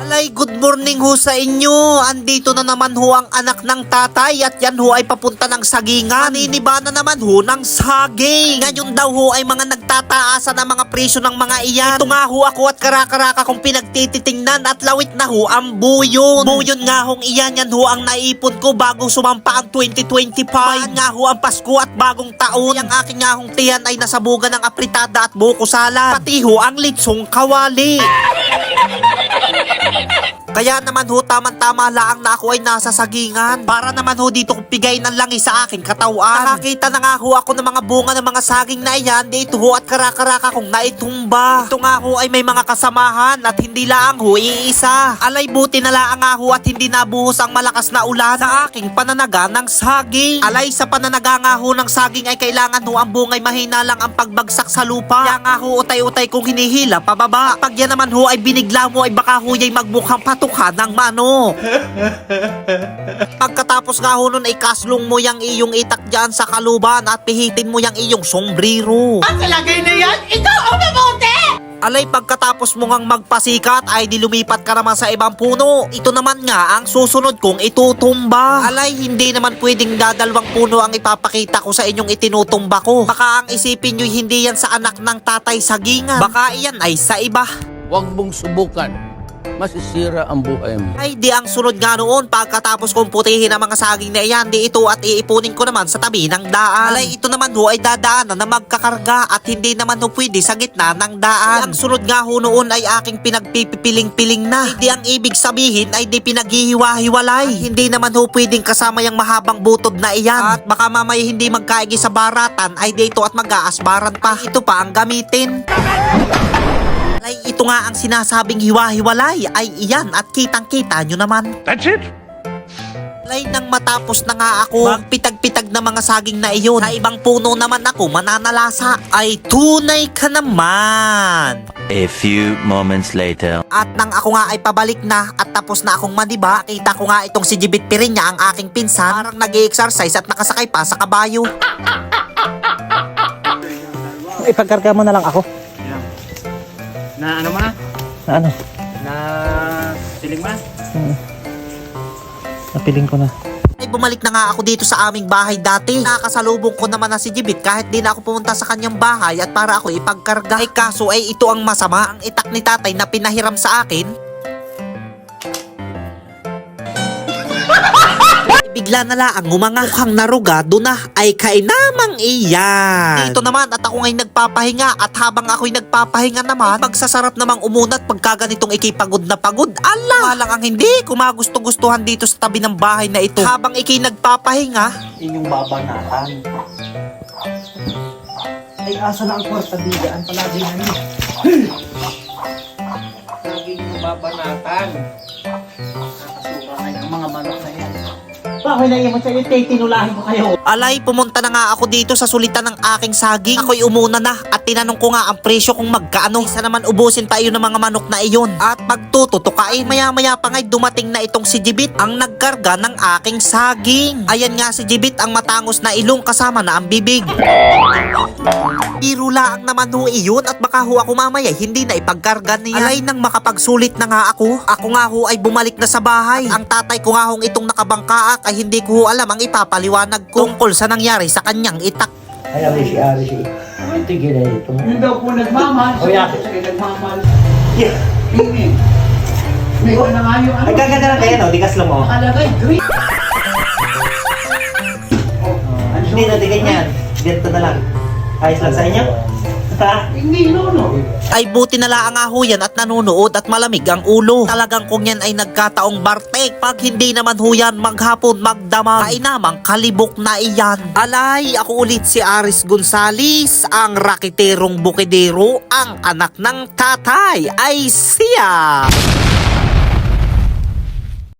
Alay, good morning ho sa inyo. Andito na naman ho ang anak ng tatay at yan ho ay papunta ng sagingan. Maniniba na naman ho ng saging. Ngayon daw ho ay mga nagtataasan ng mga presyo ng mga iyan. Ito nga ho ako at karakaraka kong pinagtititingnan at lawit na ho ang buyon. Buyon nga hong iyan, yan ho ang naipon ko bago sumampa ang 2025. Bahan nga ho ang Pasko at bagong taon. Yang aking nga hong tiyan ay nasabugan ng apritada at buko salad. Pati ho ang litsong kawali. Kaya naman ho, tamang-tama laang na ako ay nasa sagingan. Para naman ho dito kong pigay ng langis sa aking katawan. Nakakita na nga ho ako ng mga bunga ng mga saging na iyan. Dito ho at karakaraka kong naitumba. Ito nga ho ay may mga kasamahan at hindi laang ho iisa. Alay, buti na laang nga ho at hindi nabuhos ang malakas na ulan sa aking pananaga ng saging. Alay, sa pananaga nga ho ng saging ay kailangan ho ang bungay mahina lang ang pagbagsak sa lupa. Kaya nga ho utay-utay kong hinihila pababa. Pag yan naman ho ay binigla mo ay baka ho ay magmukhang patukan ng manok. Pagkatapos nga ho nun ay kaslong mo yang iyong itak dyan sa kaluban at pihitin mo yang iyong sombrero. Ang kalagay na yan, ikaw ang mabuti! Alay, pagkatapos mo ngang magpasikat ay dilumipat ka naman sa ibang puno. Ito naman nga ang susunod kong itutumba. Alay, hindi naman pwedeng dadalawang puno ang ipapakita ko sa inyong itinutumba ko. Baka ang isipin nyo hindi yan sa anak ng tatay sagingan. Baka iyan ay sa iba. Huwag mong subukan. Masisira ang buhay mo. Ay, di ang sunod nga noon, pagkatapos kong putihin ang mga saging na iyan, di ito at iipunin ko naman sa tabi ng daan. Alay, ito naman ho ay dadaanan na magkakarga at hindi naman ho pwede sa gitna ng daan. Ang sunod nga ho noon ay aking pinagpipiling-piling na. Hindi ang ibig sabihin ay di pinaghihiwa-hiwalay. Hindi naman ho pwedeng kasama yung mahabang butod na iyan. At baka mamaya hindi magkaigi sa baratan ay dito at mag-aasbaran pa. Ito pa ang gamitin. Ay, ito nga ang sinasabing hiwa-hiwalay ay iyan at kitang-kita nyo naman. That's it? Alay, nang matapos na nga ako magpitag-pitag na mga saging na iyon, sa ibang puno naman ako mananalasa. Ay, tunay ka naman. A few moments later. At nang ako nga ay pabalik na at tapos na akong maniba, kita ko nga itong si Jibit Pirinya, ang aking pinsan, parang nag-i-exercise at nakasakay pa sa kabayo. Ipagkarga mo na lang ako. Na ano ma? Na ano? Na siling ma? Napiling ko na. Ay, bumalik na nga ako dito sa aming bahay dati. Nakasalubong ko naman na si Jibit kahit di na ako pumunta sa kanyang bahay at para ako ipagkarga. Ay kaso ay ito ang masama, ang itak ni tatay na pinahiram sa akin. Bigla na lang mukhang narugado na ay kainamang iyan. Dito naman at ako nga'y nagpapahinga at habang ako'y nagpapahinga naman, magsasarap namang umunat pagka ganitong ikipagod na pagod. Ala! Malang ang hindi kumagusto-gustuhan dito sa tabi ng bahay na ito. Habang ikay nagpapahinga, Inyong babanatan. Ay, asa na ang kwarta bigaan palagi na niyo. Lagi niyong babanatan. Nakasura kayo ng mga manok na yan. Bakit na mo sa iyo, tinulahin ko kayo. alay, pumunta na nga ako dito sa sulitan ng aking saging. Ako'y umuna na at tinanong ko nga ang presyo kung magkaano. Isa naman ubusin pa iyon ng mga manok na iyon. At pagtututukain, maya-maya pa nga'y dumating na itong si Jibit, ang nagkarga ng aking saging. Ayan nga si Jibit, ang matangos na ilong kasama na ang bibig. Biro lang naman ho iyon at baka ho ako mamaya hindi na ipagkarga niya. Alay, nang makapagsulit na nga ako nga ho ay bumalik na sa bahay. Ang tatay ko nga hong itong nakabangkaak ay hindi ko ho alam ang ipapaliwanag ko tungkol sa nangyari sa kanyang itak. Ay, Arishi. Ay, tigil na ito. Yun daw po nagmamahal. Oh, yeah. Sige, nagmamahal. Hindi. May ko na nga yung ano. Ay, gaganda lang kayo, no? Dikas lang mo. Nakalagay, green. Hindi na, di ganyan. Ganito na lang. Ayos lang sa inyo? Hindi, no. Ay buti na lang nga ho yan at nanunood at malamig ang ulo. Talagang kung yan ay nagkataong bartek, pag hindi naman ho yan maghapon magdamag, ay namang kalibok na iyan. Alay, ako ulit si Aris Gonzales, ang rakiterong bukidero, ang anak ng tatay ay siya.